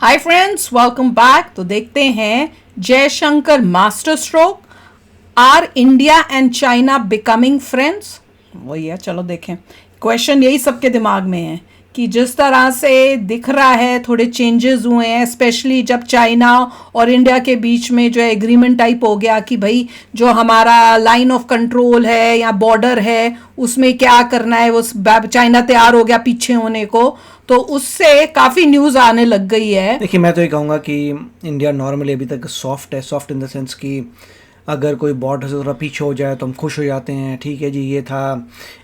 Hi friends, welcome back. तो देखते हैं Jaishankar master stroke, R India and China becoming friends. वही है, चलो देखें। क्वेश्चन यही सबके दिमाग में है कि जिस तरह से दिख रहा है थोड़े चेंजेस हुए हैं, स्पेशली जब चाइना और इंडिया के बीच में जो है एग्रीमेंट टाइप हो गया कि भाई जो हमारा लाइन ऑफ कंट्रोल है या बॉर्डर है उसमें क्या करना है, वो चाइना तैयार हो गया पीछे होने को, तो उससे काफ़ी न्यूज़ आने लग गई है। देखिए, मैं तो ये कहूँगा कि इंडिया नॉर्मली अभी तक सॉफ्ट है, सॉफ्ट इन द सेंस कि अगर कोई बॉर्डर से थोड़ा पीछे हो जाए तो हम खुश हो जाते हैं। ठीक है जी, ये था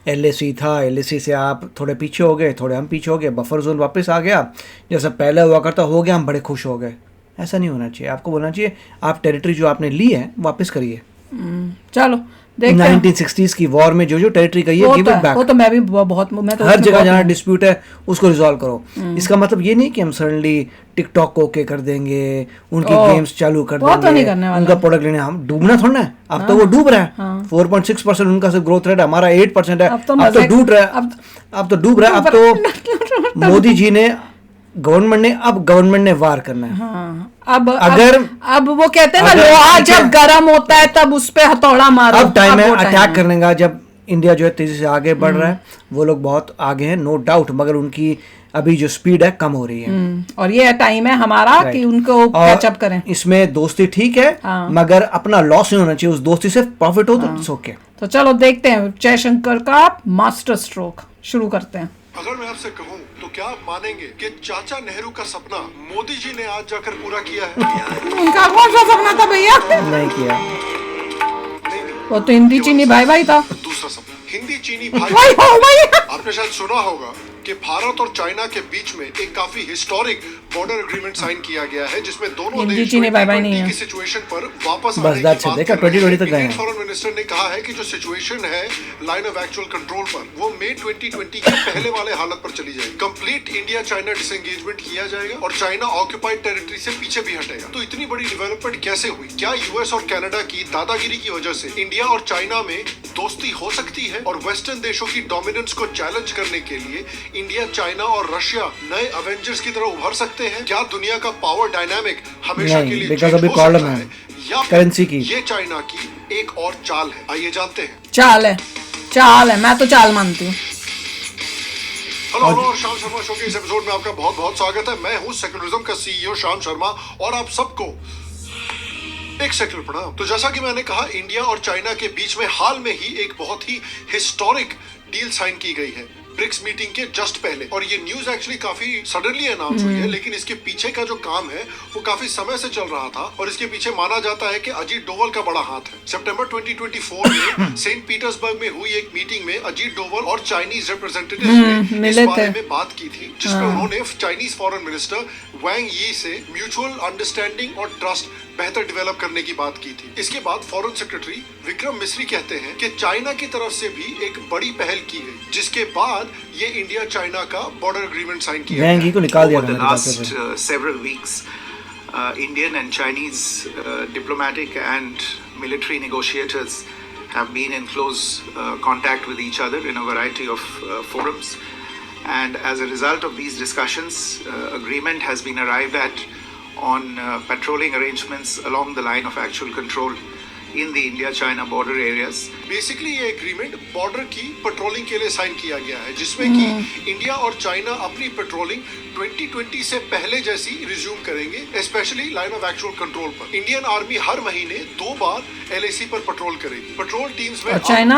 LAC था, LAC से आप थोड़े पीछे हो गए, थोड़े हम पीछे हो गए, बफर जोन वापस आ गया, जैसा पहले हुआ करता हो गया, हम बड़े खुश हो गए। ऐसा नहीं होना चाहिए। आपको बोलना चाहिए आप टेरिटरी जो आपने ली है वापस करिए। चलो देखते हैं 1960s की वॉर में जो जो टेरिटरी गई है, गिव इट बैक। वो तो मैं भी बहुत, मैं तो हर जगह जहाँ डिस्प्यूट है उसको रिजॉल्व करो। इसका मतलब ये नहीं कि हम सडनली टिकटॉक को ओके कर देंगे, उनके गेम्स चालू कर वो तो नहीं करने देंगे, वाला। उनका प्रोडक्ट लेने। हम डूबना थोड़ा है। अब तो वो डूब रहा है। 4.6% उनका सिर्फ ग्रोथ रेट है, हमारा 8% है। अब तो डूब रहा है। अब तो डूब रहा है। अब तो मोदी जी ने गवर्नमेंट ने वार करना है। हाँ, अगर अब वो कहते हैं ना, लोहा जब गर्म होता है तब उस पे हथौड़ा मारो। अब टाइम है अटैक करने का। जब इंडिया जो है तेजी से आगे बढ़ रहा है, वो लोग बहुत आगे हैं, नो डाउट, मगर उनकी अभी जो स्पीड है कम हो रही है। और ये टाइम है हमारा कि उनको कैचअप करें। इसमें दोस्ती ठीक है, मगर अपना लॉस नहीं होना चाहिए। उस दोस्ती से प्रॉफिट हो तो इट्स ओके। तो चलो देखते हैं जयशंकर का मास्टर स्ट्रोक, शुरू करते हैं। अगर मैं आपसे कहूं तो क्या आप मानेंगे कि चाचा नेहरू का सपना मोदी जी ने आज जाकर पूरा किया है? उनका कौन सा सपना था भैया? नहीं किया। वो तो हिंदी चीनी भाई भाई था। दूसरा सपना हिंदी चीनी भाई भाई। आपने शायद सुना होगा कि भारत और चाइना के बीच में एक काफी हिस्टोरिक बॉर्डर एग्रीमेंट साइन किया गया है, जिसमें दोनों देश 2020 की सिचुएशन पर वापस आने की बात कर रहे हैं। इंडियन फॉरेन मिनिस्टर ने कहा है कि जो सिचुएशन है लाइन ऑफ एक्चुअल कंट्रोल पर, वो मई 2020 के पहले वाले हालत पर चली जाएगी। कंप्लीट इंडिया चाइना डिसएंगेजमेंट किया जाएगा और चाइना ऑक्यूपाइड टेरिटरी से पीछे भी हटेगा। तो इतनी बड़ी डेवलपमेंट कैसे हुई? क्या यूएस और कनाडा की दादागिरी की वजह से इंडिया और चाइना में दोस्ती हो सकती है? और वेस्टर्न देशों की डोमिनेंस को चैलेंज करने के लिए इंडिया, चाइना और रशिया नए अवेंजर्स की तरह उभर सकते हैं? क्या दुनिया का पावर डायनामिक हमेशा के लिए चेंज हो सकता है, या करेंसी की ये चाइना की एक और चाल है? आइए जानते हैं। चाल है, मैं तो चाल मानती हूँ। हेलो और शाम शर्मा शो के इस एपिसोड में आपका बहुत बहुत स्वागत है। मैं हूँ सेक्युलरिज्म का CEO शाम शर्मा और आप सबको एक सेक्युलर प्रणाम। तो जैसा कि मैंने कहा, इंडिया और चाइना के बीच में हाल में ही एक बहुत ही हिस्टोरिक डील साइन की गई है ब्रिक्स मीटिंग के जस्ट पहले। और ये न्यूज एक्चुअली काफी सडनली अनाउंस हुई है, लेकिन इसके पीछे का जो काम है वो काफी समय से चल रहा था और इसके पीछे माना जाता है कि अजीत डोवल का बड़ा हाथ है। सितंबर 2024 में सेंट पीटर्सबर्ग में हुई एक मीटिंग में अजीत डोवल और चाइनीज रिप्रेजेंटेटिव ने इस बारे में बात की थी, जिसमें उन्होंने चाइनीज फॉरेन मिनिस्टर वांग यी से म्यूचुअल अंडरस्टैंडिंग और ट्रस्ट बेहतर डेवलप करने की बात की थी। इसके बाद फॉरेन सेक्रेटरी विक्रम मिस्री कहते हैं कि चाइना की तरफ से भी एक बड़ी पहल की गई, जिसके बाद ये इंडिया चाइना का बॉर्डर एग्रीमेंट साइन किया गया। को निकाल दिया Over the last several weeks, Indian and Chinese diplomatic and military negotiators have been in close contact with each other in a variety of forums, and as a result of these discussions, agreement has been arrived at on patrolling arrangements along the line of actual control in the India-China border areas. Basically ये agreement border की patrolling के लिए sign किया गया है, जिसमें कि India और चाइना अपनी पेट्रोलिंग 2020 से पहले जैसी रिज्यूम करेंगे, specially line of actual control पर। इंडियन आर्मी हर महीने 2 बार LAC पर पेट्रोल करेगी। पेट्रोल टीम्स में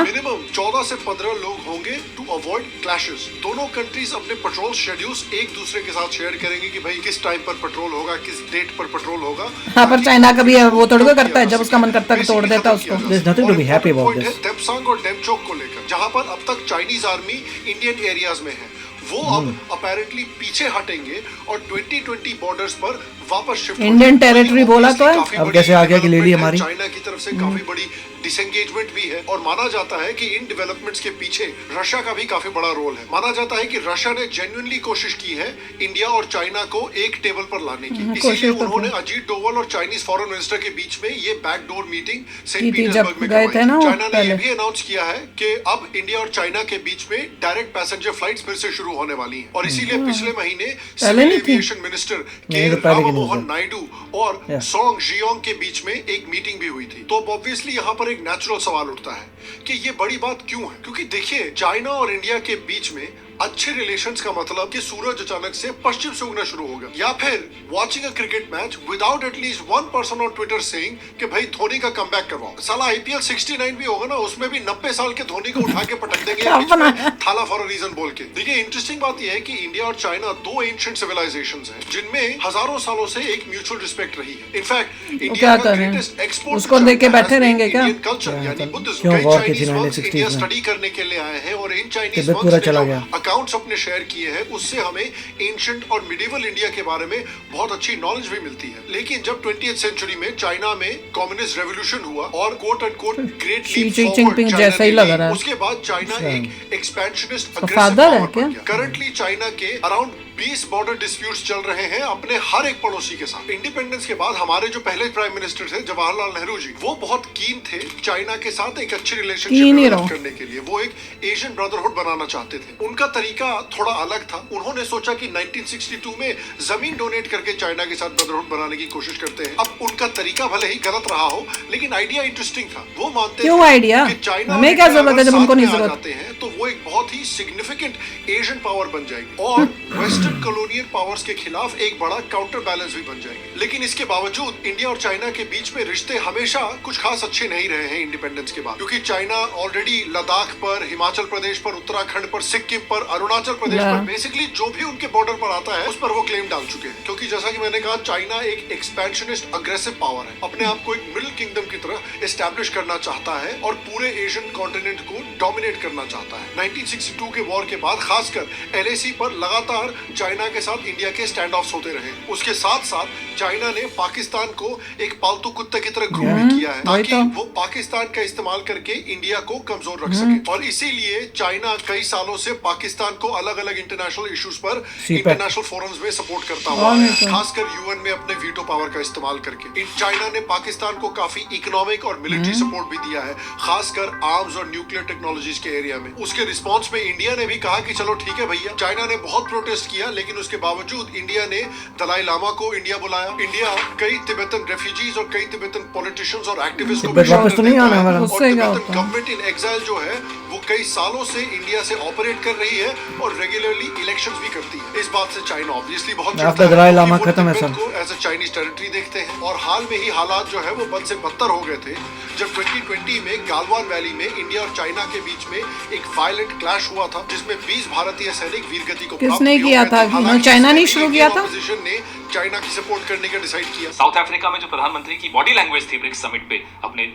मिनिमम 14 से 15 लोग होंगे टू अवॉइड क्लैशेस। दोनों कंट्रीज अपने पेट्रोल शेड्यूल्स एक दूसरे के साथ शेयर करेंगे कि भाई किस टाइम पर पेट्रोल होगा, किस डेट पर पेट्रोल होगा। हाँ, पर चाइना कभी वो थोड़ी को करता है, जब उसका मन करता है तोड़ देता है उसको। There's nothing to be happy about this. Depsang और डेमचोक को लेकर, जहां पर अब तक चाइनीज आर्मी इंडियन एरियाज में है, वो अब अपेरेंटली पीछे हटेंगे और 2020 बॉर्डर्स पर वापस शिफ्ट। इंडियन टेरिटरी बोला तो है, अब कैसे आ गया कि ले ली हमारी। चाइना की तरफ से काफी बड़ी डिसएंगेजमेंट भी है और माना जाता है कि इन डेवलपमेंट्स के पीछे रशिया का भी काफी बड़ा रोल है। माना जाता है कि रशिया ने जेन्युइनली कोशिश की है इंडिया और चाइना को एक टेबल पर लाने की, इसीलिए उन्होंने अजीत डोवल और चाइनीज फॉरेन मिनिस्टर के बीच में ये बैकडोर मीटिंग सेंट पीटर्सबर्ग में करवाई। चाइना ने ये भी अनाउंस किया है कि अब इंडिया और चाइना के बीच में डायरेक्ट पैसेंजर फ्लाइट्स फिर से शुरू शुरू होने वाली हैं और इसीलिए पिछले महीने पहले सिविल नहीं थी। एविएशन मिनिस्टर के नहीं, तो पहले की राममोहन न्यूज़ है। नायडू और Yeah. सोंग जियोंग के बीच में एक मीटिंग भी हुई थी। तो ऑब्वियसली यहाँ पर एक नेचुरल सवाल उठता है कि ये बड़ी बात क्यों है, क्योंकि देखिए चाइना और इंडिया के बीच में अच्छे रिलेशंस का मतलब कि सूरज अचानक से पश्चिम से उगना शुरू होगा, या फिर watching a cricket match without at least one person on Twitter saying कि भाई धोनी का कमबैक करवाओ। साला आईपीएल 69 भी होगा ना, उसमें भी 90 साल के धोनी को उठा के पटक देंगे बीच में थाला फॉर अ रीजन बोल के। देखिए इंटरेस्टिंग बात यह है कि इंडिया और चाइना दो एंशिएंट सिविलाइजेशंस हैं जिनमें हजारों सालों से एक म्यूचुअल रिस्पेक्ट रही है। इनफैक्ट इंडिया क्या का कर रहे हैं? ग्रेटेस्ट एक्सपोर्ट उसको देख के बैठे रहेंगे क्या? कल्चर यानी बुद्धिज्म। क्यों कई वॉर की थी चाइनीज monks 1960s इंडिया में? स्टडी करने के लिए आए हैं और इन चाइनीज तिब्बत monks पूरा ने चला जो गया। अकाउंट्स अपने शेयर किए हैं उससे हमें एंशिएंट और मिडिवल इंडिया के बारे में बहुत अच्छी नॉलेज भी मिलती है। लेकिन जब 20th सेंचुरी में चाइना में कम्युनिस्ट रेवोल्यूशन हुआ और quote end quote Great Xi leap Jinping forward जैसा ही लग रहा है। उसके बाद चाइना एक एक्सपेंशनिस्ट तो father है क्या? करंटली चाइना के अराउंड 20 बॉर्डर डिस्प्यूट्स चल रहे हैं अपने हर एक पड़ोसी के साथ। इंडिपेंडेंस के बाद हमारे जो पहले प्राइम मिनिस्टर थे जवाहरलाल नेहरू जी, वो बहुत कीन थे चाइना के साथ एक अच्छी कीन ही रिलेशनशिप रहो। करने के लिए। वो एक एशियन ब्रदरहुड बनाना चाहते थे। उनका तरीका थोड़ा अलग था। उन्होंने सोचा कि 1962 में जमीन डोनेट करके चाइना के साथ ब्रदरहुड बनाने की कोशिश करते हैं। अब उनका तरीका भले ही गलत रहा हो, लेकिन आइडिया इंटरेस्टिंग था। वो मानते क्यों थे आइडिया? कि चाइना हमें और क्या इंडिया जरूरत है अगर जब उनको साथ नहीं में आ जरूरत? जाते हैं तो वो एक बहुत ही सिग्निफिकेंट एशियन पावर बन जाएगी और वेस्टर्न कॉलोनियल पावर्स के खिलाफ एक बड़ा काउंटर बैलेंस भी बन जाएंगे। लेकिन इसके बावजूद इंडिया और चाइना के बीच में रिश्ते हमेशा कुछ खास अच्छे नहीं रहे हैं इंडिपेंडेंस के बाद, क्योंकि चाइना ऑलरेडी लद्दाख पर, हिमाचल प्रदेश पर, उत्तराखंड पर, सिक्किम पर, अरुणाचल प्रदेश पर, बेसिकली जो भी उनके बॉर्डर पर आता है उस पर वो क्लेम डाल चुके हैं। क्योंकि जैसा कि मैंने कहा, चाइना एक एक्सपेंशनिस्ट अग्रेसिव पावर है, अपने आप को एक मिडिल किंगडम की तरह एस्टैब्लिश करना चाहता है और पूरे एशियन कॉन्टिनेंट को डोमिनेट करना चाहता है। 1962 के वॉर के बाद खासकर LAC पर लगातार चाइना के साथ इंडिया के स्टैंड ऑफ्स होते रहे। उसके साथ साथ चाइना ने पाकिस्तान को एक पालतू कुत्ते की तरह ग्रूम भी किया है ताकि वो पाकिस्तान का इस्तेमाल करके इंडिया को कमजोर रख सके। और इसीलिए चाइना कई सालों से पाकिस्तान को अलग अलग इंटरनेशनल इश्यूज पर इंटरनेशनल फोरम्स में सपोर्ट करता हुआ है, खासकर UN में अपने वीटो पावर का इस्तेमाल करके। चाइना ने पाकिस्तान को काफी इकोनॉमिक और मिलिट्री सपोर्ट भी दिया है, खासकर आर्म्स और न्यूक्लियर टेक्नोलॉजीज के एरिया में। उसके रिस्पॉन्स में इंडिया ने भी कहा कि चलो ठीक है भैया। चाइना ने बहुत प्रोटेस्ट किया, लेकिन उसके बावजूद इंडिया ने दलाई लामा को इंडिया बुलाया। इंडिया कई तिब्बतन रेफ्यूजीज और कई तिब्बतन पॉलिटिशियंस और एक्टिविस्ट को तिब्बत वापस तो नहीं आना हमारा। और उससे क्या तिब्बतन होता है? गवर्नमेंट इन एग्जाइल जो है वो कई सालों से इंडिया से ऑपरेट कर रही है और रेगुलरली इलेक्शंस भी करती है। इस बात से चाइना ऑब्वियसली बहुत चिढ़ता आफ्टर है दलाई क्योंकि लामा वो खत्म है तिब्बत सब। को एज अ चाइनीज टेरिटरी देखते हैं। और हाल में ही हालात जो है वो बद से बदतर हो गए थे जब 2020 में गालवान वैली में इंडिया और चाइना के बीच में एक वायलेंट क्लैश हुआ था, जिसमें 20 भारतीय सैनिक वीरगति को प्राप्त किसने भी हो किया गए था? थे। हालांकि चाइना ने इसमें शुरू किया था? इंडियन ऑपोजिशन ने चाइना की सपोर्ट करने का डिसाइड किया। साउथ अफ्रीका में जो प्रधानमंत्री की बॉडी लैंग्वेज थी ब्रिक्स समिट पे अपने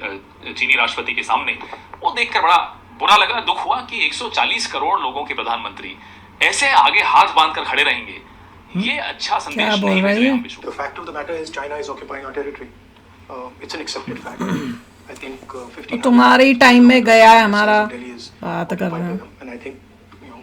चीनी राष्ट्रपति के सामने, वो देखकर बड़ा बुरा लगा, दुख हुआ कि 140 करोड़ लोगों के प्रधानमंत्री ऐसे आगे हाथ बांधकर खड़े रहेंगे। ये अच्छा क्या संदेश बोल नहीं भेज रही रहे है? हम विश्व को। The fact of the matter is China is occupying our territory. It's an accepted fact. I think 15 तुम्हारे टाइम में गया है हमारा Delhi is बात कर रहे occupied by हैं। them, and I think you know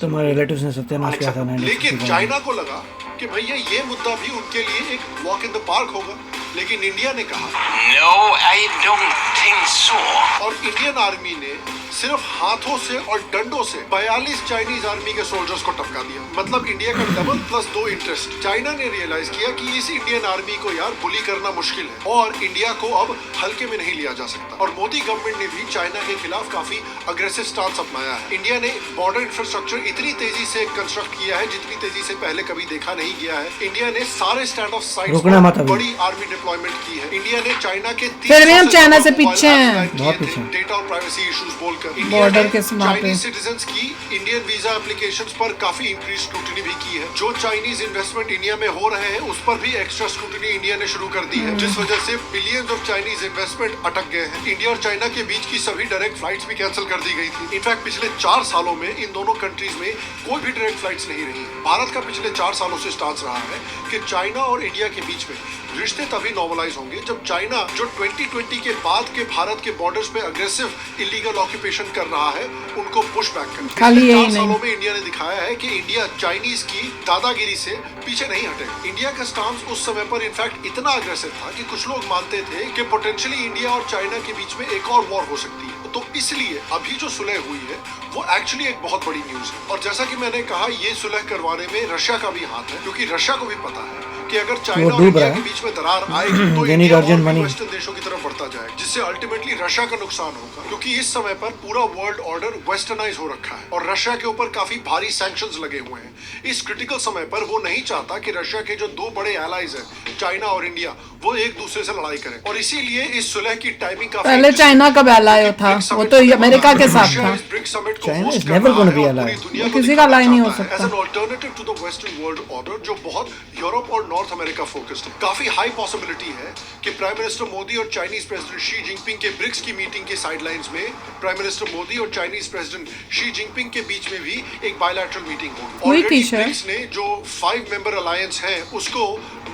तुम्हारे absolutely रिलेटिव्स ने सत्यानाश किया था लेकिन 1965 चाइना को लगा कि भैया ये मुद्दा भी उनके लिए एक वॉक इन द पार्क होगा, लेकिन इंडिया ने कहा No, I don't think so. और इंडियन आर्मी ने सिर्फ हाथों से और डंडों से 42 चाइनीज आर्मी के सोल्जर्स को टपका दिया। मतलब इंडिया का डबल प्लस 2 इंटरेस्ट। चाइना ने रियलाइज किया कि इस इंडियन आर्मी को यार बुली करना मुश्किल है और इंडिया को अब हल्के में नहीं लिया जा सकता। और मोदी गवर्नमेंट ने भी चाइना के खिलाफ काफी अग्रेसिव स्टांस अपनाया है। इंडिया ने बॉर्डर इंफ्रास्ट्रक्चर इतनी तेजी से कंस्ट्रक्ट किया है जितनी तेजी से पहले कभी देखा नहीं गया है। इंडिया ने सारे स्टैंड ऑफ साइट्स रुकना मत अभी। बड़ी आर्मी डिप्लॉयमेंट की है। इंडिया ने चाइना के फिर भी हम चाइना से पीछे हैं। बहुत पीछे हैं। डेटा और प्राइवेसी इश्यूज बोलकर बॉर्डर के सीमा पे। चाइनीज सिटीजंस की इंडियन वीजा एप्लीकेशंस पर काफी इंक्रीज स्क्रूटनी भी की है। जो चाइनीज इन्वेस्टमेंट इंडिया में हो रहे हैं उस पर भी एक्स्ट्रा स्क्रूटनी इंडिया ने शुरू कर दी है, जिस वजह से बिलियंस ऑफ चाइनीज इन्वेस्टमेंट अटक गए हैं। इंडिया और चाइना के बीच की सभी डायरेक्ट फ्लाइट्स भी कैंसिल कर दी गई थी। इनफैक्ट पिछले 4 सालों में इन दोनों कंट्रीज में कोई भी डायरेक्ट फ्लाइट्स नहीं रही। भारत का पिछले 4 सालों से स्टांस रहा है कि चाइना और इंडिया के बीच में रिश्ते तभी नॉर्मलाइज होंगे जब चाइना जो 2020 के बाद के भारत के बॉर्डर्स पे अग्रेसिव इलीगल ऑक्यूपेशन कर रहा है उनको पुश बैक करे। खाली पिछले यही 4 नहीं। सालों में इंडिया ने दिखाया है कि इंडिया चाइनीज की दादागिरी से पीछे नहीं हटेगा। इंडिया का स्टांस उस समय पर इनफैक्ट इतना अग्रेसिव था कि कुछ लोग मानते थे कि पोटेंशियली इंडिया और चाइना के बीच में एक और वॉर हो सकती है। तो इसलिए अभी जो सुलह हुई है वो एक्चुअली एक बहुत बड़ी न्यूज है। और जैसा कि मैंने कहा, ये सुलह करवाने में रशिया का भी हाथ है, क्योंकि रशिया को भी पता है कि अगर चाइना और इंडिया के बीच में दरार आएगी तो इंडिया और भी वेस्टर्न देशों की तरफ बढ़ता जाएगा, जिससे अल्टीमेटली रशिया का नुकसान होगा, क्योंकि इस समय पर पूरा वर्ल्ड ऑर्डर वेस्टर्नाइज हो रखा है और रशिया के ऊपर काफी भारी सैंक्शंस लगे हुए हैं। इस क्रिटिकल समय पर वो नहीं चाहता कि रशिया के जो दो बड़े एलाइज हैं, चाइना और इंडिया, वो एक दूसरे से लड़ाई करें। और इसीलिए इस सुलह की टाइमिंग काफी पहले चाइना कब एलाय था? वो तो अमेरिका के साथ था। ब्रिक्स समिट को China is होस्ट never करना gonna है be और ally. पूरी दुनिया वो को किसी का दिखाना ally नहीं हो चाहता है सकता। as an alternative to the western world order, जो बहुत यूरोप और नॉर्थ अमेरिका फोकस्ड है। काफी हाई पॉसिबिलिटी है कि प्राइम मिनिस्टर मोदी और चाइनीज प्रेसिडेंट शी जिनपिंग के ब्रिक्स की मीटिंग के साइडलाइंस में प्राइम मिनिस्टर मोदी और चाइनीज प्रेसिडेंट शी जिनपिंग के बीच में भी एक बायलैटरल मीटिंग होगी। वही ऑलरेडी चीज है। ब्रिक्स ने जो 5 मेंबर अलायंस है उसको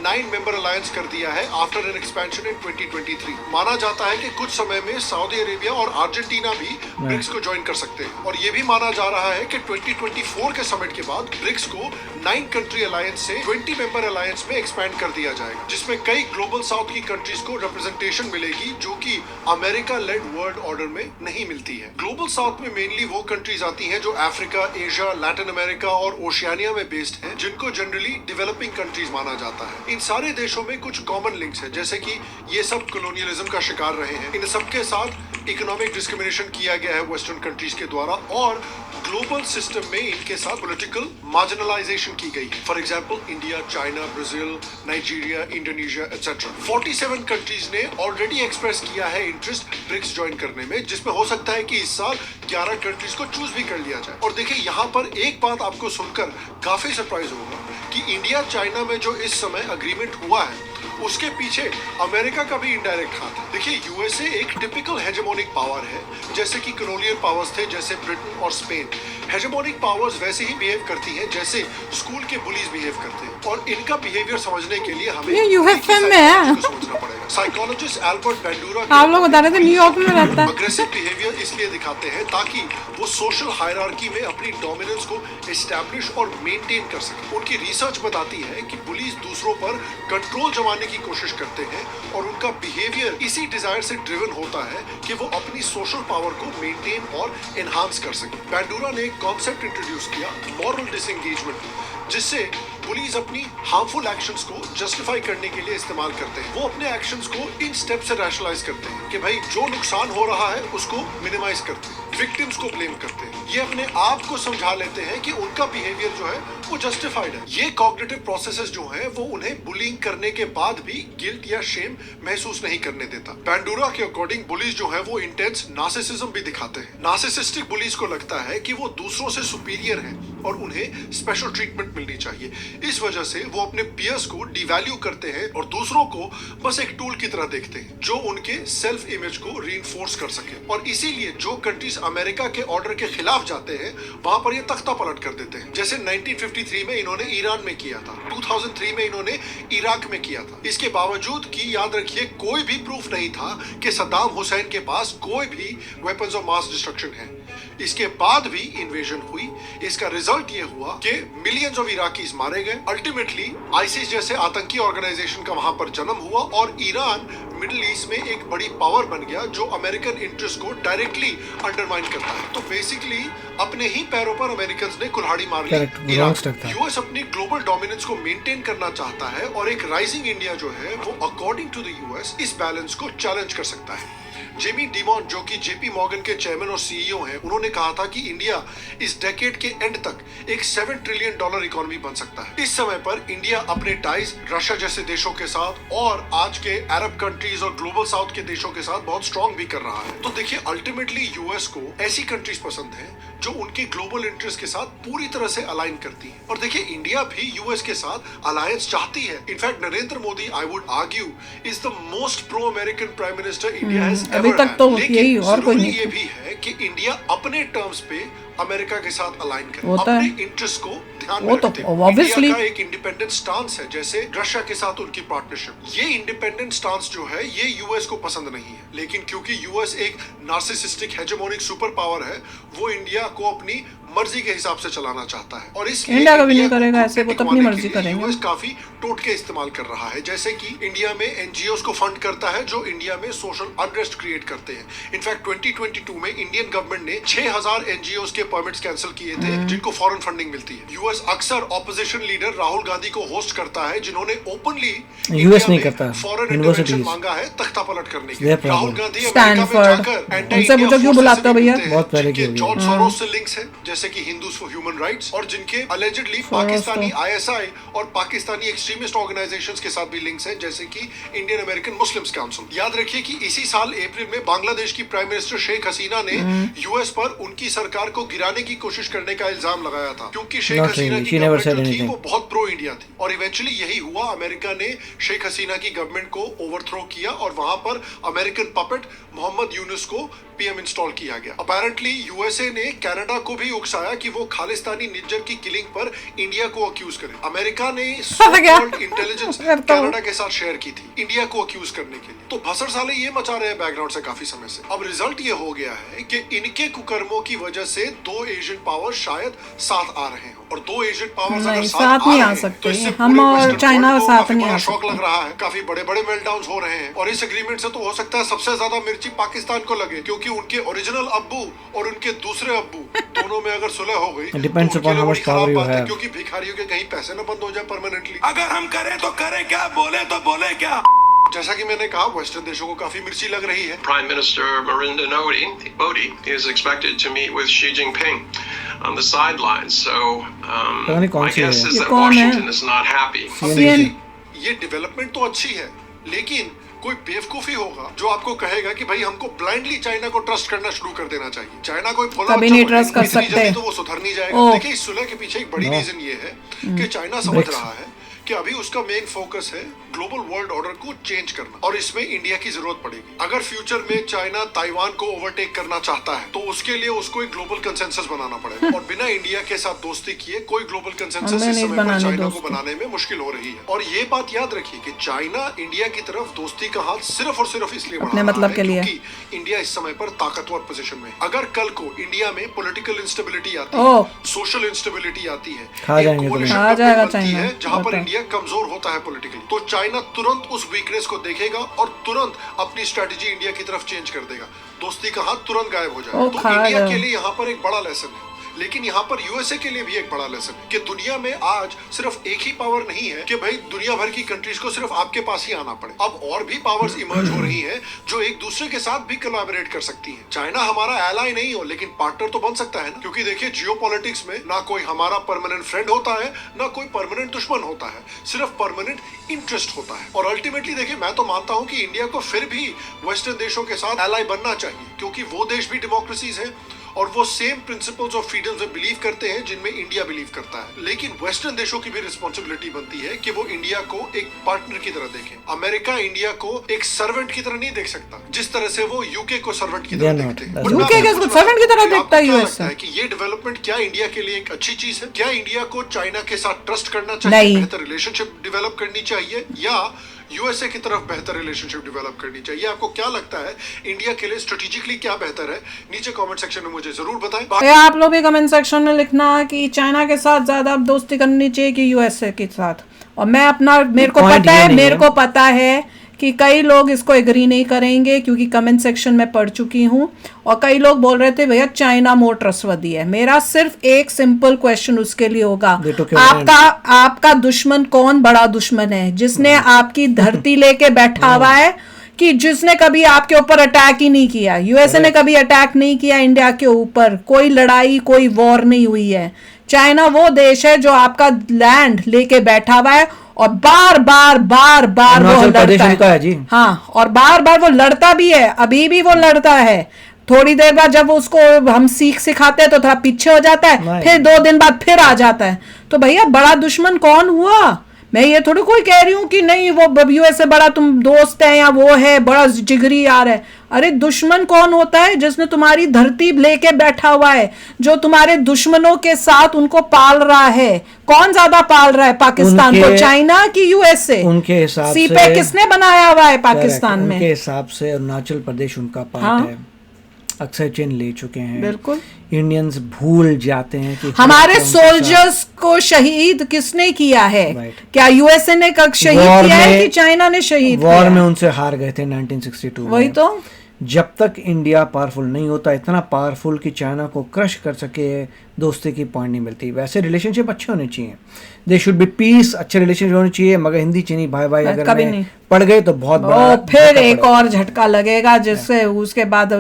9 मेंबर अलायंस कर दिया है आफ्टर एन एक्सपेंशन इन 2023। माना जाता है कि कुछ समय में सऊदी अरेबिया और अर्जेंटीना भी ब्रिक्स को ज्वाइन कर सकते हैं। और ये भी माना जा रहा है कि 2024 के समिट के बाद ब्रिक्स को 9 कंट्री अलायंस से 20 मेंबर अलायंस में एक्सपैंड कर दिया जाएगा, जिसमें कई ग्लोबल साउथ की कंट्रीज को रिप्रेजेंटेशन मिलेगी जो कि अमेरिका लेड वर्ल्ड ऑर्डर में नहीं मिलती है। ग्लोबल साउथ में मेनली वो कंट्रीज आती हैं जो अफ्रीका, एशिया, लैटिन अमेरिका और ओशियानिया में बेस्ड हैं, जिनको जनरली डेवलपिंग कंट्रीज माना जाता है। इन सारे देशों में कुछ कॉमन लिंक्स है, जैसे कि ये सब कॉलोनियलिज्म का शिकार रहे हैं। इन सबके साथ इकोनॉमिक डिस्क्रिमिनेशन किया गया है वेस्टर्न कंट्रीज के द्वारा, और ग्लोबल सिस्टम में इनके साथ पॉलिटिकल मार्जिनलाइजेशन की गई है। For example India, China, Brazil, Nigeria, Indonesia etcetera. 47 countries ने ऑलरेडी एक्सप्रेस किया है इंटरेस्ट ब्रिक्स ज्वाइन करने में, जिसमें हो सकता है कि इस साल 11 कंट्रीज को चूज भी कर लिया जाए। और देखिए, यहाँ पर एक बात आपको सुनकर काफी सरप्राइज होगा कि इंडिया चाइना में जो इस समय अग्रीमेंट हुआ है उसके पीछे अमेरिका का भी इनडायरेक्ट हाथ है। देखिए, यूएसए एक टिपिकल हेजेमोनिक पावर है, जैसे कि कॉलोनियल पावर्स थे जैसे ब्रिटेन और स्पेन। हेजेमोनिक पावर्स वैसे ही बिहेव करती हैं जैसे स्कूल के बुलीज बिहेव करते हैं, और इनका बिहेवियर समझने के लिए हमें ये यूएफएम में है। समझना पड़ेगा। साइकोलॉजिस्ट एल्बर्ट बैंडूरा आप लोग बता रहे थे न्यूयॉर्क में रहता है। अग्रेसिव बिहेवियर इसलिए दिखाते हैं ताकि वो सोशल हायरार्की में अपनी डोमिनेंस को एस्टैब्लिश और मेंटेन कर सके। उनकी रिसर्च बताती है कि पुलिस दूसरों पर कंट्रोल जमाने की कोशिश करते हैं और उनका बिहेवियर इसी डिजायर से ड्रिवन होता है कि वो अपनी सोशल पावर को मेंटेन और एनहांस कर सके। बैंडूरा ने एक कॉन्सेप्ट इंट्रोड्यूस किया, मॉरल डिसएंगेजमेंट, जिससे पुलिस अपनी हार्मफुल एक्शंस को जस्टिफाई करने के लिए इस्तेमाल करते हैं। वो अपने एक्शंस को इन स्टेप से रैशनलाइज करते हैं कि भाई जो नुकसान हो रहा है उसको मिनिमाइज करते हैं, विक्टिम्स को ब्लेम करते हैं। ये अपने आप को समझा लेते हैं कि उनका बिहेवियर जो है वो जस्टिफाइड है। ये कॉग्निटिव प्रोसेसेस जो हैं वो उन्हें बुलिंग करने के बाद भी गिल्ट या शेम महसूस नहीं करने देता। बैंडूरा के अकॉर्डिंग बुलीज जो है वो इंटेंस नार्सिसिज्म भी दिखाते हैं। नार्सिसिस्टिक बुलीज को लगता है कि वो दूसरों से सुपीरियर हैं और उन्हें स्पेशल ट्रीटमेंट मिलनी चाहिए। इस वजह से वो अपने पियर्स को डिवैल्यू करते हैं और दूसरों को बस एक टूल की तरह देखते हैं जो उनके सेल्फ इमेज को रीइंफोर्स कर सके। और इसीलिए जो कंट्रीज अमेरिका के ऑर्डर के खिलाफ जाते हैं वहां पर ये तख्ता पलट कर देते हैं। जैसे 1953 में इन्होंने ईरान में किया था, 2003 में इन्होंने इराक में किया था। इसके बावजूद कि याद रखिए कोई भी प्रूफ नहीं था कि सद्दाम हुसैन के पास कोई भी वेपन्स ऑफ मास डिस्ट्रक्शन है। इसके बाद भी इन्वेजन हुई। इसका रिजल्ट ये हुआ कि मिलियंस ऑफ इराकीज मारे गए। अल्टीमेटली आईसिस जैसे आतंकी ऑर्गेनाइजेशन का वहां पर जन्म हुआ और ईरान मिडिल ईस्ट में एक बड़ी पावर बन गया जो अमेरिकन इंटरेस्ट को डायरेक्टली अंडरमाइन करता है। तो बेसिकली अपने ही पैरों पर अमेरिकन ने कुल्हाड़ी मार ली। यूएस अपनी ग्लोबल डोमिनेंस को मेंटेन करना चाहता है और एक राइजिंग इंडिया जो है वो अकॉर्डिंग टू द यूएस इस बैलेंस को चैलेंज कर सकता है। जेमी डिमॉन जो कि जेपी मॉर्गन के चेयरमैन और सीईओ हैं, उन्होंने कहा था कि इंडिया इस डेकेड के एंड तक एक $7 ट्रिलियन इकोनॉमी बन सकता है। इस समय पर इंडिया अपने टाइज रशिया जैसे देशों के साथ और आज के अरब कंट्रीज और ग्लोबल साउथ के देशों के साथ बहुत स्ट्रॉन्ग भी कर रहा है। तो देखिए, अल्टीमेटली यूएस को ऐसी कंट्रीज पसंद है जो उनके ग्लोबल इंटरेस्ट के साथ पूरी तरह से अलाइन करती है। और देखिए, इंडिया भी यूएस के साथ अलायंस चाहती है। In fact Narendra Modi, I would argue, is the most pro American prime minister India has अभी तक तो यही और कोई नहीं। ये भी है कि इंडिया अपने टर्म्स पे अमेरिका के साथ अलाइन करे, वो तो है। अपने इंटरेस्ट को ध्यान वो में तो रखते हुए। obviously। इंडिया का एक इंडिपेंडेंट स्टांस है, जैसे रशिया के साथ उनकी पार्टनरशिप। ये इंडिपेंडेंट स्टांस जो है ये यूएस को पसंद नहीं है, लेकिन क्योंकि यूएस एक नार्सिसिस्टिक हेजेमोनिक सुपर पावर है, वो इंडिया को अपनी मर्जी के हिसाब से चलाना चाहता है और इसलिए इंडिया कभी नहीं को करेगा खुद ऐसे, पे वो तो अपनी टिकवाने मर्जी के लिए करेंगे। यूएस काफी टोटके इस्तेमाल कर रहा है, जैसे कि इंडिया में एनजीओस को फंड करता है जो इंडिया में सोशल अनरेस्ट क्रिएट करते हैं। इनफैक्ट 2022 में इंडियन गवर्नमेंट ने 6000 एनजीओस के परमिट्स कैंसिल किए थे जिनको फॉरेन फंडिंग मिलती है। यूएस अक्सर ऑपोजिशन लीडर राहुल गांधी को होस्ट करता है, जिन्होंने ओपनली यूएस नहीं करता, फॉरेन यूनिवर्सिटीज इंटरवेंशन मांगा है तख्ता पलट करने के Their लिए। राहुल problem। गांधी अमेरिका में Stanford। जाकर उनसे पूछो क्यों बुलाते हो भैया? बहुत पहले की होगी। जॉर्ज सोरोस से लिंक्स है, जैसे कि हिंदूज फॉर ह्यूमन राइट्स, और जिनके अलेजिडली पाकिस्तानी आईएसआई और पाकिस्तानी एक्सट्रीमिस्ट ऑर्गेनाइजेशंस के साथ भी लिंक्स हैं, जैसे कि इंडियन अमेरिकन मुस्लिम्स काउंसिल। याद रखिए कि इसी साल अप्रैल में बांग्लादेश की प्राइम मिनिस्टर शेख हसीना ने यूएस पर उनकी सरकार को गिराने की कोशिश करने का इल्जाम लगाया था, क्योंकि शेख Not हसीना really. की She never गवर्नमेंट said जो थी anything. वो बहुत प्रो इंडिया थी, और इवेंचुअली यही हुआ। अमेरिका ने शेख हसीना की गवर्नमेंट को ओवरथ्रो किया और वहां पर अमेरिकन पपेट मोहम्मद यूनुस को पीएम इंस्टॉल किया गया। अपेरेंटली यूएसए ने कनाडा को भी उकसाया कि वो खालिस्तानी निज्जर की किलिंग पर इंडिया को अक्यूज करे। अमेरिका ने इंटेलिजेंस कनाडा के साथ शेयर की थी इंडिया को अक्यूज करने के लिए। तो भसड़ साले ये मचा रहे हैं बैकग्राउंड से काफी समय से। अब रिजल्ट ये हो गया है कि इनके कुकर्मों की वजह से दो एशियन पावर शायद साथ आ रहे हो, और दो एशियन पावर्स अगर नहीं, साथ साथ नहीं रहे आ हैं, सकते। तो इससे हम पूरे और वेस्टर्न चाइना वर्ल्ड को साथ काफी नहीं बड़ा आ शॉक सकते। लग रहा है, काफी बड़े बड़े मेल्टडाउन्स हो रहे हैं, और इस एग्रीमेंट से तो हो सकता है सबसे ज्यादा मिर्ची पाकिस्तान को लगे, क्योंकि उनके ओरिजिनल अब्बू और उनके दूसरे अब्बू दोनों में अगर सुलह हो गई It depends तो उनके upon लिए how बड़ी much power खराब you बात है, have. क्योंकि भिखारियों के कहीं पैसे न बंद हो जाए परमानेंटली। अगर हम करें तो करें क्या, बोले तो बोले क्या। जैसा कि मैंने कहा, वेस्टर्न देशों को काफी मिर्ची लग रही है। Prime Minister Marinda Modi is expected to meet with Xi Jinping on the sidelines. So पता नहीं कौन my सी है। guess is ये that कौन है? Washington is not happy. अब देखिए, ये डेवलपमेंट तो अच्छी है, लेकिन कोई बेवकूफी होगा जो आपको कहेगा कि भाई हमको ब्लाइंडली चाइना को ट्रस्ट करना शुरू कर देना चाहिए। चाइना कोई भोला कभी बच्चा नहीं बने, trust कर इतनी सकते। जल्दी तो वो सुधर नहीं जाएगा। ओह। देखिए, इस सुलह के पीछे एक बड़ी रीजन ये है कि चाइना समझ रहा है कि अभी उसका मेन फोकस है ग्लोबल वर्ल्ड ऑर्डर को चेंज करना, और इसमें इंडिया की जरूरत पड़ेगी। अगर फ्यूचर में चाइना ताइवान को ओवरटेक करना चाहता है तो उसके लिए उसको एक ग्लोबल कंसेंसस बनाना पड़ेगा, और बिना इंडिया के साथ दोस्ती किए कोई ग्लोबल कंसेंसस हमें इस नहीं समय पर बनानी चाइना को दोस्ती। बनाने में मुश्किल हो रही है। और ये बात याद रखिए कि चाइना इंडिया की तरफ दोस्ती का हाथ सिर्फ और सिर्फ इसलिए बढ़ा अपने रहा मतलब है के लिए। क्योंकि इंडिया इस समय पर ताकतवर पोजीशन में है। अगर कल को इंडिया में पॉलिटिकल इंस्टेबिलिटी आती ओह। है, सोशल इंस्टेबिलिटी आती है, खा एक जाएंगे coalition तुम्हें। खा जाएगा government बनती चाइना, है जहां पर बता। इंडिया कमजोर होता है पॉलिटिकली, तो चाइना तुरंत उस वीकनेस को देखेगा और तुरंत अपनी स्ट्रेटजी इंडिया की तरफ चेंज कर देगा। दोस्ती का हाथ तुरंत गायब हो जाएगा। ओ, तो खा इंडिया जाओ। के लिए यहाँ पर एक बड़ा लेसन है, लेकिन यहाँ पर यूएसए के लिए भी एक बड़ा लेसन है कि दुनिया में आज सिर्फ एक ही पावर नहीं है कि भाई दुनिया भर की कंट्रीज को सिर्फ आपके पास ही आना पड़े। अब और भी पावर्स इमर्ज हो रही हैं जो एक दूसरे के साथ भी कोलैबोरेट कर सकती हैं। चाइना हमारा एलाई नहीं हो, लेकिन पार्टनर तो बन सकता है ना, क्योंकि देखिए जियोपॉलिटिक्स में ना कोई हमारा परमानेंट फ्रेंड होता है, ना कोई परमानेंट दुश्मन होता है, सिर्फ परमानेंट इंटरेस्ट होता है। और अल्टीमेटली देखिए, मैं तो मानता हूं कि इंडिया को फिर भी वेस्टर्न देशों के साथ एलाई बनना चाहिए, क्योंकि वो देश भी डेमोक्रेसीज है और वो सेम प्रिंसिपल्स ऑफ फ्रीडम में बिलीव करते हैं जिनमें इंडिया बिलीव करता है। लेकिन वेस्टर्न देशों की भी रिस्पॉन्सिबिलिटी बनती है कि वो इंडिया को एक पार्टनर की तरह देखें। अमेरिका इंडिया को एक सर्वेंट की तरह नहीं देख सकता, जिस तरह से वो यूके को सर्वेंट की तरह They are not. देखते हैं। That's But मैं UK आपको को पूछना servant की तरह चाहता हूं कि देखता है आपको क्या US लगता है कि ये डेवलपमेंट क्या इंडिया के लिए एक अच्छी चीज है? क्या इंडिया को चाइना के साथ ट्रस्ट करना चाहिए, नहीं। बेहतर रिलेशनशिप डेवलप करनी चाहिए, या यूएसए की तरफ बेहतर रिलेशनशिप डेवलप करनी चाहिए? आपको क्या लगता है इंडिया के लिए स्ट्रेटेजिकली क्या बेहतर है? नीचे कमेंट सेक्शन में मुझे जरूर बताएं। या आप लोग भी कमेंट सेक्शन में लिखना कि चाइना के साथ ज्यादा दोस्ती करनी चाहिए कि यूएसए के साथ। और मैं अपना मेरे को Point पता ये है नहीं मेरे है। को पता है कि कई लोग इसको एग्री नहीं करेंगे, क्योंकि कमेंट सेक्शन में पढ़ चुकी हूँ और कई लोग बोल रहे थे भैया चाइना मोर ट्रस्टवर्दी है। मेरा सिर्फ एक सिंपल क्वेश्चन उसके लिए होगा, They took your आपका दुश्मन कौन बड़ा दुश्मन है, जिसने आपकी धरती लेके बैठा हुआ है, कि जिसने कभी आपके ऊपर अटैक ही नहीं किया? यूएसए ने कभी अटैक नहीं किया इंडिया के ऊपर, कोई लड़ाई कोई वॉर नहीं हुई है। चाइना वो देश है जो आपका लैंड लेके बैठा हुआ है और बार बार वो अरुणाचल प्रदेश लड़ता उनका है जी। हाँ, और बार बार वो लड़ता भी है, अभी भी वो लड़ता है। थोड़ी देर बाद जब उसको हम सीख सिखाते हैं तो थोड़ा पीछे हो जाता है, नहीं। फिर 2 दिन बाद फिर आ जाता है। तो भैया बड़ा दुश्मन कौन हुआ? मैं ये थोड़ी कोई कह रही हूँ कि नहीं वो यूएस से बड़ा तुम दोस्त है या वो है बड़ा जिगरी यार है। अरे दुश्मन कौन होता है? जिसने तुम्हारी धरती लेके बैठा हुआ है, जो तुम्हारे दुश्मनों के साथ उनको पाल रहा है। कौन ज्यादा पाल रहा है पाकिस्तान को, चाइना की यूएसए? उनके हिसाब से सीपैक किसने बनाया हुआ है पाकिस्तान में? उनके हिसाब से अरुणाचल प्रदेश उनका पार्ट है, अक्सर चीन ले चुके हैं। बिल्कुल। इंडियंस भूल जाते हैं कि हमारे सोल्जर्स को शहीद किसने किया है? क्या यूएसए ने शहीद किया है कि चाइना ने शहीद किया? वॉर में उनसे हार गए थे 1962 वही तो। जब तक इंडिया पावरफुल नहीं होता, इतना पावरफुल कि चाइना को क्रश कर सके, दोस्ती की पॉइंट नहीं मिलती। वैसे रिलेशनशिप अच्छे होने चाहिए, दे शुड बी पीस, अच्छे रिलेशनशिप होने चाहिए, मगर हिंदी चीनी भाई भाई अगर नहीं पड़ गए तो बहुत बड़ा फिर एक और झटका लगेगा, जिससे उसके बाद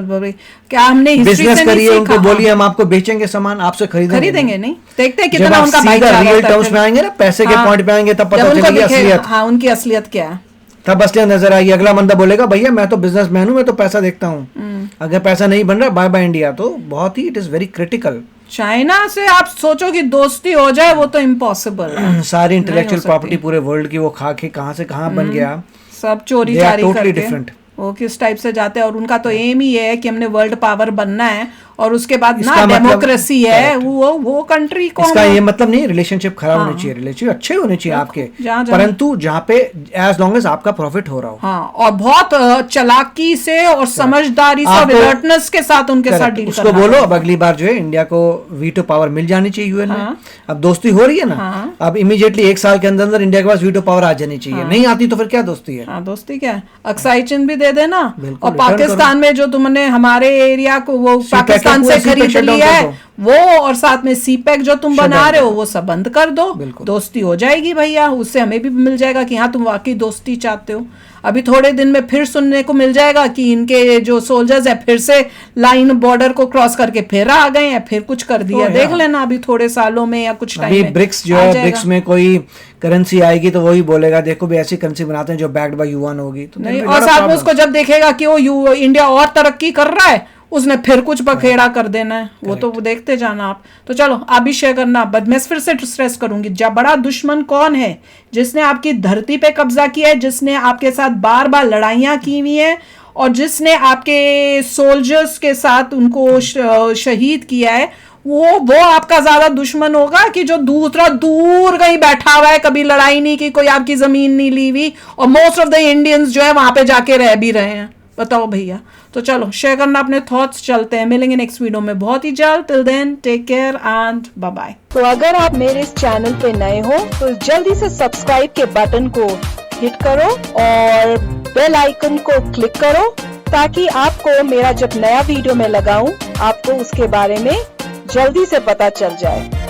क्या हमने बिजनेस करिए, उनको बोलिए हम आपको बेचेंगे सामान, आपसे खरीदेंगे नहीं। देखते हैं कितना उनका भाईचारा रियल टर्म्स में आएंगे ना, पैसे के पॉइंट पे आएंगे, तब पता चलेगी असलियत। हाँ, उनकी असलियत क्या है, तब असलियत नजर आएगी। अगला बंदा बोलेगा भैया मैं तो बिजनेसमैन हूं, मैं तो पैसा देखता हूँ। अगर पैसा नहीं बन रहा, बाय बाय इंडिया। तो बहुत ही it is very critical. China से आप सोचो कि दोस्ती हो जाए, वो तो इम्पॉसिबल है। सारी इंटेलेक्चुअल प्रॉपर्टी पूरे वर्ल्ड की वो खा के कहाँ से कहाँ बन गया, सब चोरी चारी करके वो किस टाइप से जाते हैं। और उनका तो एम ही है कि हमने वर्ल्ड पावर बनना है, और उसके बाद ना डेमोक्रेसी है, वो कंट्री को। इसका ये मतलब नहीं रिलेशनशिप खराब होने चाहिए, रिलेशनशिप अच्छे होने चाहिए आपके, परंतु जहाँ पे एज लॉन्ग एज आपका प्रॉफिट हो रहा हो। हाँ, और बहुत चालाकी से और समझदारी से, अलर्टनेस के साथ उनके साथ डील करना। उसको बोलो अब अगली बार जो है इंडिया को वीटो पावर मिल जानी चाहिए यूएन में। अब दोस्ती हो रही है ना, अब इमीडिएटली 1 साल के अंदर अंदर इंडिया के पास वीटो पावर आ जानी चाहिए। नहीं आती तो फिर क्या दोस्ती है? दोस्ती क्या है, अक्साई चिन्ह भी दे देना। और पाकिस्तान में जो तुमने हमारे एरिया को वो पाकिस्तान से खरीद लिया है वो, और साथ में सीपैक जो तुम बना रहे हो वो सब बंद कर दो, दोस्ती हो जाएगी भैया। उससे हमें भी मिल जाएगा कि हाँ तुम वाकई दोस्ती चाहते हो। अभी थोड़े दिन में फिर सुनने को मिल जाएगा कि इनके जो सोल्जर्स है फिर से लाइन बॉर्डर को क्रॉस करके फिर आ गए हैं, फिर कुछ कर दिया। देख लेना अभी थोड़े सालों में या कुछ टाइम में। ब्रिक्स जो है, ब्रिक्स में कोई करेंसी आएगी तो वही बोलेगा देखो भी ऐसी करेंसी बनाते हैं जो बैक्ड बाय युआन होगी। तो नहीं, और साथ में उसको जब देखेगा कि वो इंडिया और तरक्की कर रहा है, उसने फिर कुछ बखेड़ा कर देना है। वो तो देखते जाना आप। तो चलो आप भी शेयर करना। बट मैं फिर से स्ट्रेस करूंगी, जब बड़ा दुश्मन कौन है जिसने आपकी धरती पे कब्जा किया है, जिसने आपके साथ बार बार लड़ाइयां की हुई है, और जिसने आपके सोल्जर्स के साथ उनको शहीद किया है, वो आपका ज्यादा दुश्मन होगा कि जो दूसरा दूर कहीं बैठा हुआ है, कभी लड़ाई नहीं की, कोई आपकी जमीन नहीं ली हुई, और मोस्ट ऑफ द इंडियंस जो है वहां पे जाके रह भी रहे हैं। बताओ भैया। तो चलो शेयर करना अपने थॉट्स। चलते हैं, मिलेंगे नेक्स्ट वीडियो में बहुत ही जल्द। Till then take care and bye bye. तो अगर आप मेरे इस चैनल पे नए हो तो जल्दी से सब्सक्राइब के बटन को हिट करो और बेल आइकन को क्लिक करो, ताकि आपको मेरा जब नया वीडियो मैं लगाऊं आपको उसके बारे में जल्दी से पता चल जाए।